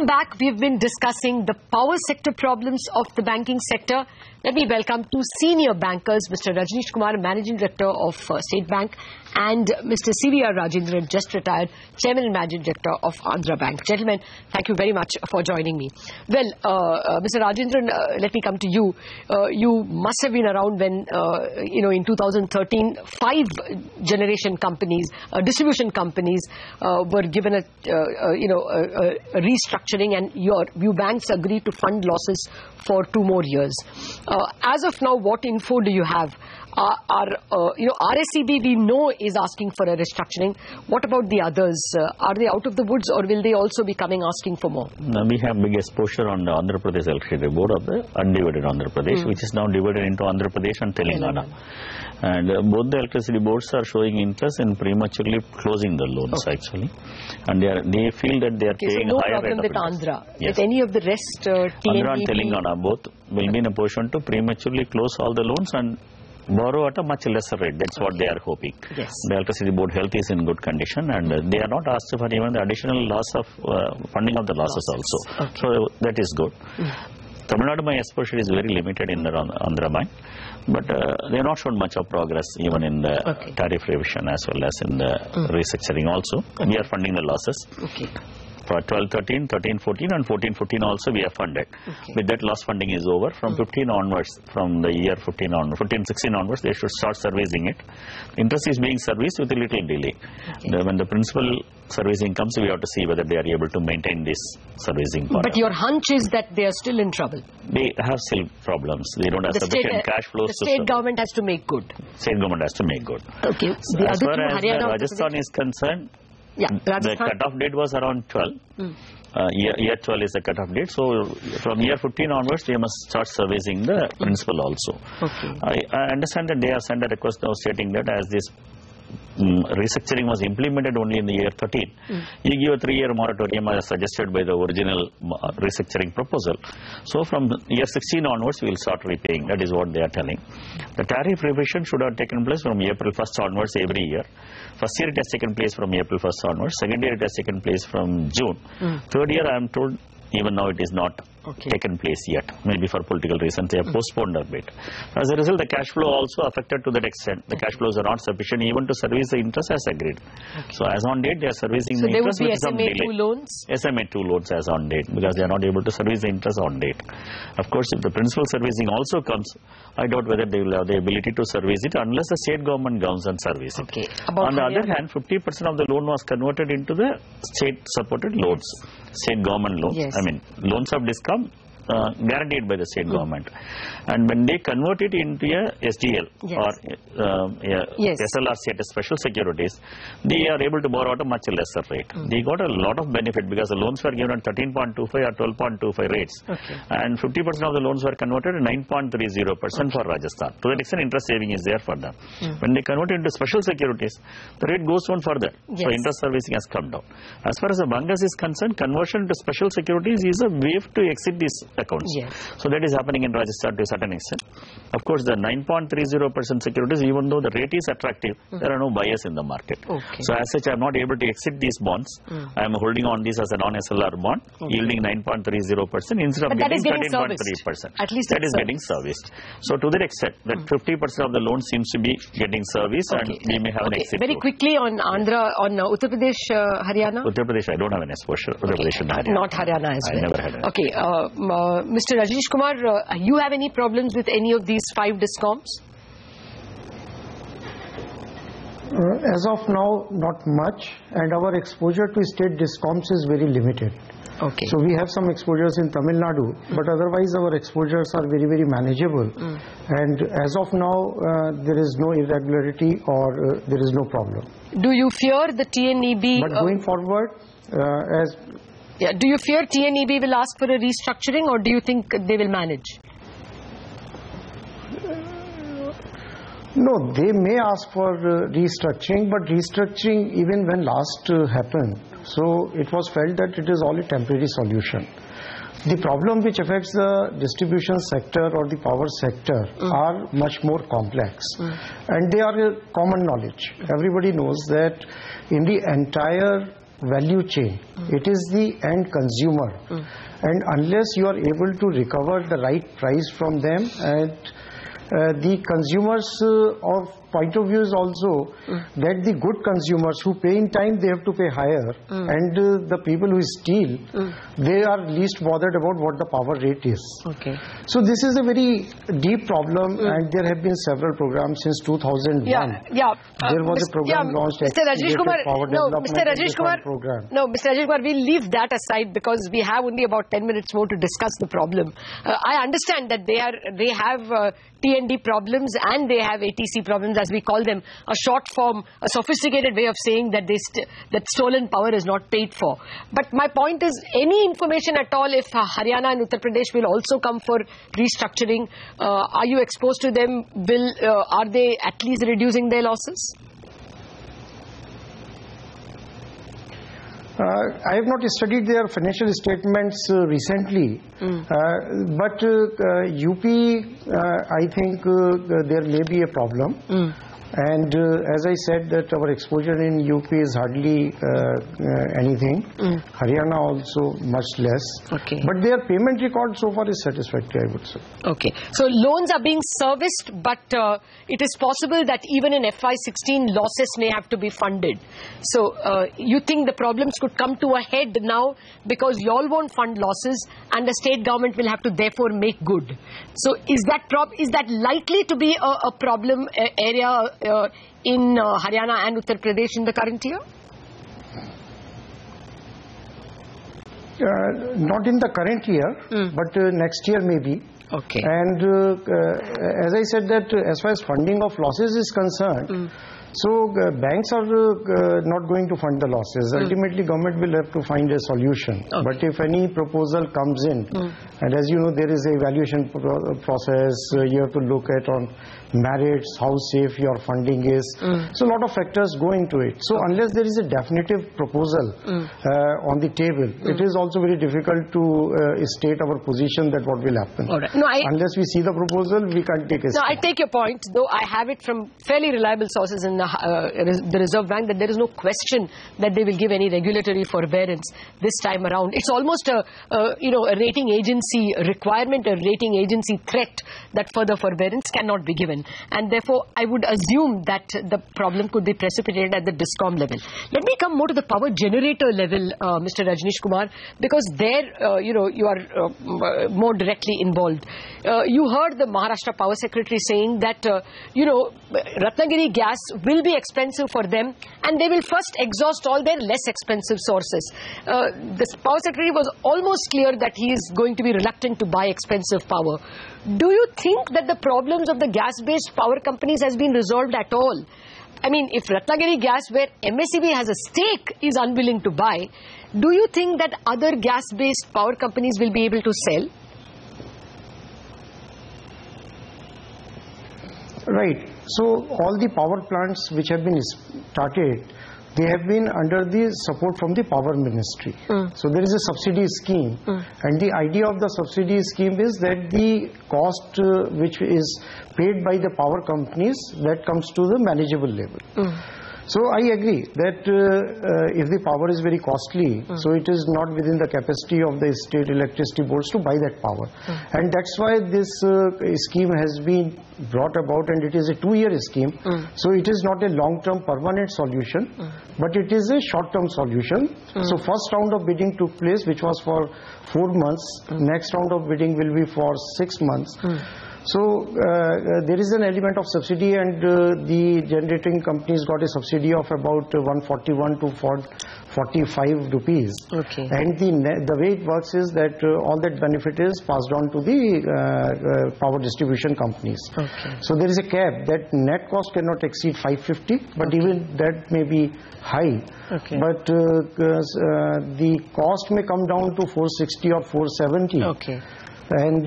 Welcome back. We've been discussing the power sector problems of the banking sector. Let me welcome two senior bankers, Mr. Rajnish Kumar, Managing Director of State Bank, and Mr.C VR Rajendran, just retired, Chairman and Managing Director of Andhra Bank. Gentlemen, thank you very much for joining me. Well, Mr. Rajendran, let me come to you. You must have been around when, in 2013, 5 generation companies, distribution companies were given a restructuring, and you banks agreed to fund losses for 2 more years. As of now, what info do you have? RSEB, we know, is asking for a restructuring. What about the others? Are they out of the woods, or will they also be coming asking for more? No, we have big exposure on the Andhra Pradesh Electricity Board of the undivided Andhra Pradesh, which is now divided into Andhra Pradesh and Telangana. And both the electricity boards are showing interest in prematurely closing the loans, actually. And they feel that they are paying so no higher problem rate with of Andhra. Yes. With any of the rest, Andhra and Telangana both will be in a position to prematurely close all the loans and borrow at a much lesser rate. That's what they are hoping. Yes. The electricity board health is in good condition, and they are not asked for even the additional loss of funding of the losses also. Okay. So that is good. Tamil Nadu, my exposure is very limited in the Andhra Bank, but they have not shown much of progress even in the tariff revision as well as in the restructuring also. We are funding the losses. For 12-13, 13-14 and 14-15 also we have funded. With that, loss funding is over. From 15 onwards, from the year 15-16 onwards, they should start servicing it. Interest is being serviced with a little delay. When the principal servicing comes, we have to see whether they are able to maintain this servicing part. But your hunch is that they are still in trouble. They have still problems. They don't have sufficient cash flows. The state government has to make good. State government has to make good. Okay. So as far as Rajasthan is concerned, the cut-off date was around 12. Year 12 is the cut-off date. So from year 15 onwards, they must start servicing the principal also. I understand that they have sent a request now stating that as this restructuring was implemented only in the year 13. You give a 3-year moratorium as suggested by the original restructuring proposal. So from year 16 onwards, we will start repaying. That is what they are telling. The tariff revision should have taken place from April 1st onwards every year. First year it has taken place from April 1st onwards. Second year it has taken place from June. Third year I am told even now it is not taken place yet. Maybe for political reasons they have postponed a bit. As a result, the cash flow also affected to that extent. The cash flows are not sufficient even to service the interest as agreed. So as on date they are servicing the interest with some delay. SMA 2 loans? SMA 2 loans as on date, because they are not able to service the interest on date. Of course, if the principal servicing also comes, I doubt whether they will have the ability to service it unless the state government comes and service it. On the other hand, 50% of the loan was converted into the state supported loans, state government loans. I mean, loans of discount guaranteed by the state government, and when they convert it into a SDL or SLR status special securities, they are able to borrow at a much lesser rate. They got a lot of benefit because the loans were given at 13.25 or 12.25 rates, and 50% of the loans were converted at 9.30% for Rajasthan. To that extent, interest saving is there for them. When they convert it into special securities, the rate goes down further. So interest servicing has come down. As far as the bankas is concerned, conversion to special securities is a way to exit these accounts. So that is happening in Rajasthan to a certain extent. Of course, the 9.30% securities, even though the rate is attractive, there are no buyers in the market. So as such, I am not able to exit these bonds. I am holding on this as a non-SLR bond, yielding 9.30% instead of getting 13.3%. At least that is getting serviced. So to that extent, that 50% of the loan seems to be getting serviced, and we may have an exit. Very quickly on Andhra, on Uttar Pradesh, Haryana? Uttar Pradesh, I don't have an exposure. Uttar Pradesh and Haryana. Not Haryana as well. I never had it. Mr. Rajnish Kumar, you have any problems with any of these 5 discoms? As of now, not much, and our exposure to state discoms is very limited. So we have some exposures in Tamil Nadu, but otherwise our exposures are very, very manageable. And as of now, there is no irregularity or there is no problem. Do you fear the TNEB? But going forward, do you fear TNEB will ask for a restructuring, or do you think they will manage? No, they may ask for restructuring, but restructuring even when last happened. So it was felt that it is all a temporary solution. The problem which affects the distribution sector or the power sector are much more complex, and they are common knowledge. Everybody knows that in the entire value chain. It is the end consumer. And unless you are able to recover the right price from them, and the consumers of point of view is also that the good consumers who pay in time, they have to pay higher, and the people who steal, they are least bothered about what the power rate is. So this is a very deep problem, and there have been several programs since 2001. There was a program launched, Mr. Rajnish Kumar, Mr. Rajnish Kumar, we'll leave that aside because we have only about 10 minutes more to discuss the problem. I understand that they have T&D problems and they have ATC problems, as we call them, a short form, a sophisticated way of saying that that stolen power is not paid for. But my point is, any information at all if Haryana and Uttar Pradesh will also come for restructuring, are you exposed to them? Are they at least reducing their losses? I have not studied their financial statements recently, but UP, I think there may be a problem. And as I said, that our exposure in UP is hardly anything. Haryana also much less. But their payment record so far is satisfactory, I would say. So loans are being serviced, but it is possible that even in FY16 losses may have to be funded. So you think the problems could come to a head now because you all won't fund losses and the state government will have to therefore make good. So is that likely to be a problem area in Haryana and Uttar Pradesh in the current year? Not in the current year, but next year maybe. And as I said, that as far as funding of losses is concerned, so banks are not going to fund the losses. Ultimately, government will have to find a solution. But if any proposal comes in, and as you know, there is a evaluation process, you have to look at on merits, how safe your funding is. So a lot of factors go into it. So unless there is a definitive proposal on the table, it is also very difficult to state our position that what will happen. Unless we see the proposal, we can't take a step. I take your point, though I have it from fairly reliable sources in the Reserve Bank that there is no question that they will give any regulatory forbearance this time around. It's almost a rating agency requirement, a rating agency threat that further forbearance cannot be given. And therefore, I would assume that the problem could be precipitated at the DISCOM level. Let me come more to the power generator level, Mr. Rajnish Kumar, because there, you are more directly involved. You heard the Maharashtra Power Secretary saying that, Ratnagiri gas will be expensive for them and they will first exhaust all their less expensive sources. The Power Secretary was almost clear that he is going to be reluctant to buy expensive power. Do you think that the problems of the gas-based power companies has been resolved at all? I mean, if Ratnagiri gas, where MSEB has a stake, is unwilling to buy, do you think that other gas-based power companies will be able to sell? Right. So all the power plants which have been started, they have been under the support from the Power Ministry. So there is a subsidy scheme, and the idea of the subsidy scheme is that the cost which is paid by the power companies, that comes to the manageable level. So I agree that if the power is very costly, so it is not within the capacity of the state electricity boards to buy that power. And that's why this scheme has been brought about, and it is a 2-year scheme. So it is not a long-term permanent solution, but it is a short-term solution. So first round of bidding took place, which was for 4 months. Next round of bidding will be for 6 months. So there is an element of subsidy, and the generating companies got a subsidy of about 141 to 45 rupees. And the way it works is that all that benefit is passed on to the power distribution companies. So there is a cap that net cost cannot exceed 550, but even that may be high. But the cost may come down to 460 or 470. And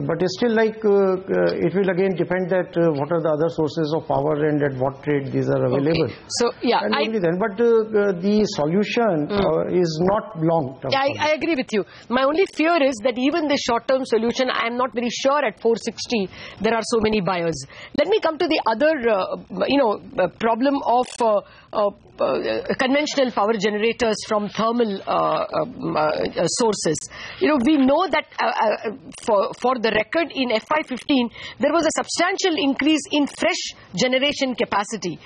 but it's still like it will again depend that what are the other sources of power and at what rate these are available. So yeah, and only then. But the solution is not long term. I agree with you. My only fear is that even the short term solution, I am not very sure at 460 there are so many buyers. Let me come to the other problem of conventional power generators from thermal sources. We know that for the record, in FY15, there was a substantial increase in fresh generation capacity.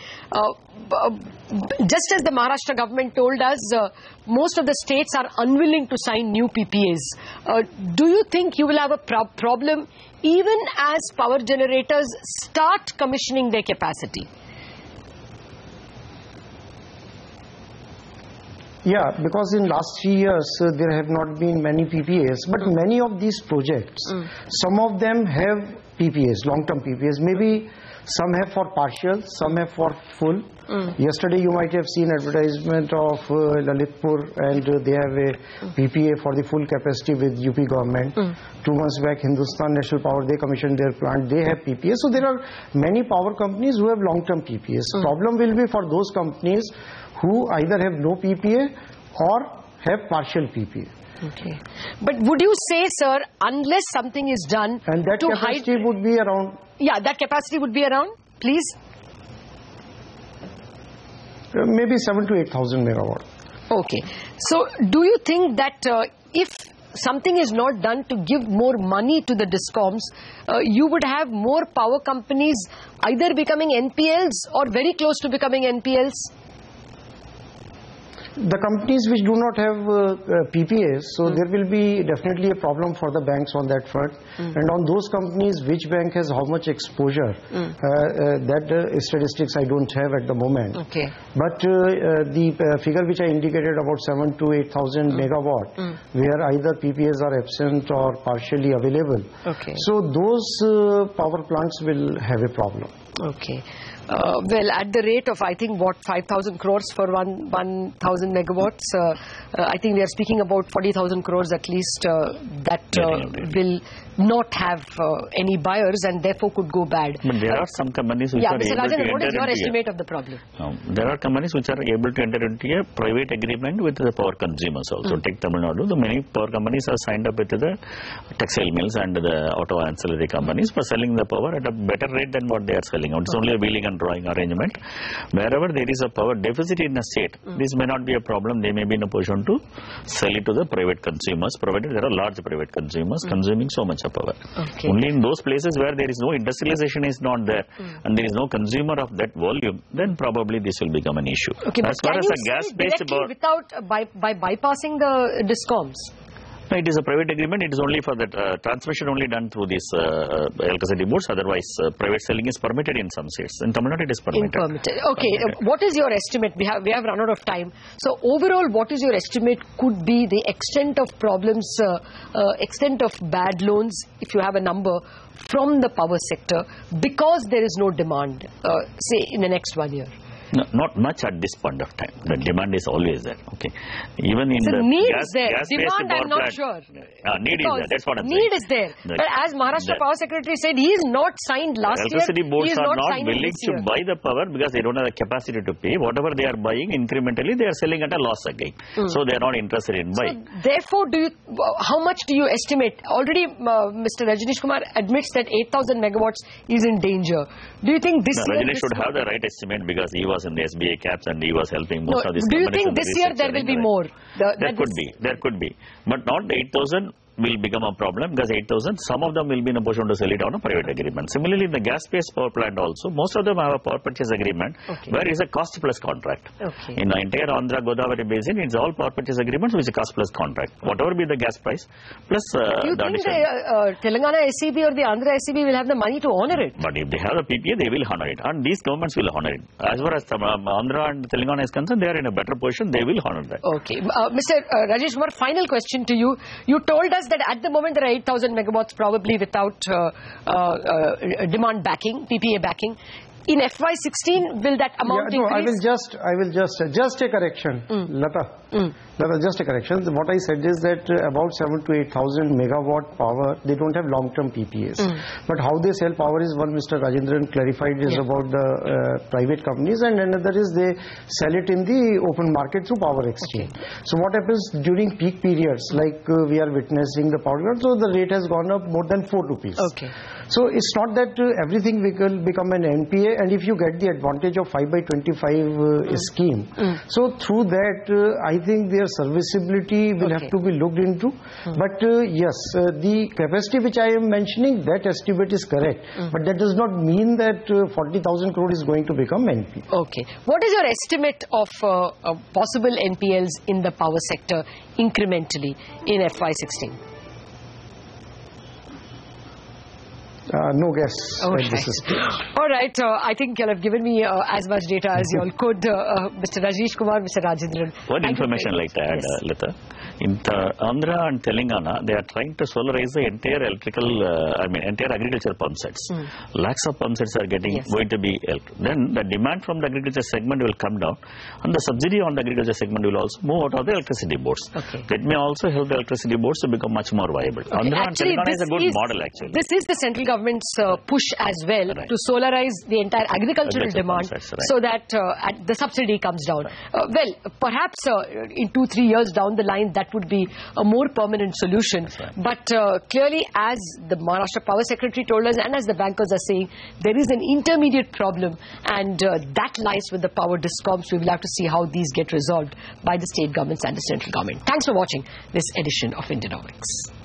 Just as the Maharashtra government told us, most of the states are unwilling to sign new PPAs. Do you think you will have a problem even as power generators start commissioning their capacity? Yeah, because in last 3 years there have not been many PPAs, but many of these projects, some of them have PPAs, long-term PPAs. Maybe some have for partial, some have for full. Yesterday you might have seen advertisement of Lalitpur, and they have a PPA for the full capacity with UP government. 2 months back, Hindustan National Power, they commissioned their plant, they have PPA. So there are many power companies who have long-term PPAs. Problem will be for those companies who either have no PPA or have partial PPA. Okay. But would you say, sir, unless something is done, and that capacity would be around? Yeah, that capacity would be around, please? Maybe 7,000 to 8,000 megawatt. Okay. So do you think that if something is not done to give more money to the DISCOMs, you would have more power companies either becoming NPLs or very close to becoming NPLs? The companies which do not have PPAs, so there will be definitely a problem for the banks on that front. And on those companies, which bank has how much exposure, that statistics I don't have at the moment. Okay. But the figure which I indicated about 7,000 to 8,000 megawatt, where either PPAs are absent or partially available. Okay. So those power plants will have a problem. Okay. Well, at the rate of, I think, what, 5,000 crores for 1,000 megawatts, I think we are speaking about 40,000 crores at least that will not have any buyers and therefore could go bad. But there are some companies which are Mr. able Rajendran, to what is your estimate of the problem? There are companies which are able to enter into a private agreement with the power consumers also. Take Tamil Nadu, the many power companies are signed up with the textile mills and the auto ancillary companies for selling the power at a better rate than what they are selling. It's only a wheeling and drawing arrangement. Wherever there is a power deficit in a state, this may not be a problem. They may be in a position to sell it to the private consumers, provided there are large private consumers consuming so much of power. Okay. Only in those places where there is no industrialization is not there and there is no consumer of that volume, then probably this will become an issue. Okay, as far as a gas-based without by bypassing the DISCOMs? No, it is a private agreement. It is only for the transmission only done through these electricity boards. Otherwise, private selling is permitted in some states. In Tamil Nadu, it is permitted. Okay. What is your estimate? We have run out of time. So overall, what is your estimate could be the extent of problems, extent of bad loans, if you have a number, from the power sector because there is no demand, say in the next 1 year? No, not much at this point of time. The demand is always there. Okay, even in the need gas, is there. Demand, I'm not sure. Need is there. That's what I'm saying. Need is there. But as Maharashtra Power Secretary said, he is not signed last year. Electricity boards are not willing to buy the power because they don't have the capacity to pay. Whatever they are buying incrementally, they are selling at a loss again. So they are not interested in buying. So therefore, how much do you estimate? Already, Mr. Rajnish Kumar admits that 8,000 megawatts is in danger. Do you think this year? Rajnish should have the right estimate because he was in the SBI caps and he was helping most of these companies. Do you think this year there will be more? There could be. But not 8,000 will become a problem because 8,000, some of them will be in a position to sell it on a private agreement. Similarly, in the gas-based power plant also, most of them have a power purchase agreement where it's a cost-plus contract. In the entire Andhra Godavari basin, it's all power purchase agreements which is a cost-plus contract. Whatever be the gas price, plus do you think the Telangana SEB or the Andhra SEB will have the money to honor it? But if they have a PPA, they will honor it. And these governments will honor it. As far as Andhra and Telangana is concerned, they are in a better position. They will honor that. Okay. Mr. Rajesh Kumar, final question to you. You told us that at the moment there are 8,000 megawatts probably without demand backing, PPA backing. In FY16, will that amount increase? I will just a correction, Latha. Latha, just a correction. What I said is that about 7,000 to 8,000 megawatt power, they don't have long-term PPAs. But how they sell power is one Mr. Rajendran clarified is about the private companies, and another is they sell it in the open market through power exchange. So what happens during peak periods, like we are witnessing the power grid, so the rate has gone up more than 4 rupees. So it's not that everything will become an NPA, and if you get the advantage of 5/25 scheme, so through that I think their serviceability will have to be looked into. But yes, the capacity which I am mentioning, that estimate is correct, but that does not mean that 40,000 crore is going to become NPA. Okay. What is your estimate of possible NPLs in the power sector incrementally in FY16? No guess. All right. I think you have given me as much data as you all could. Mr. Rajnish Kumar, Mr. Rajendran. One information like that, Latha. In Andhra and Telangana, they are trying to solarize the entire entire agriculture pump sets. Lakhs of pump sets are going to be. Then the demand from the agriculture segment will come down, and the subsidy on the agriculture segment will also move out of the electricity boards. That may also help the electricity boards to become much more viable. Andhra and Telangana is a good model actually. This is the central government's push as well to solarize the entire agricultural demand so that the subsidy comes down. Well, perhaps in 2-3 years down the line that would be a more permanent solution. But clearly, as the Maharashtra Power Secretary told us and as the bankers are saying, there is an intermediate problem, and that lies with the power discoms. We will have to see how these get resolved by the state governments and the central government. Thanks for watching this edition of Indianomics.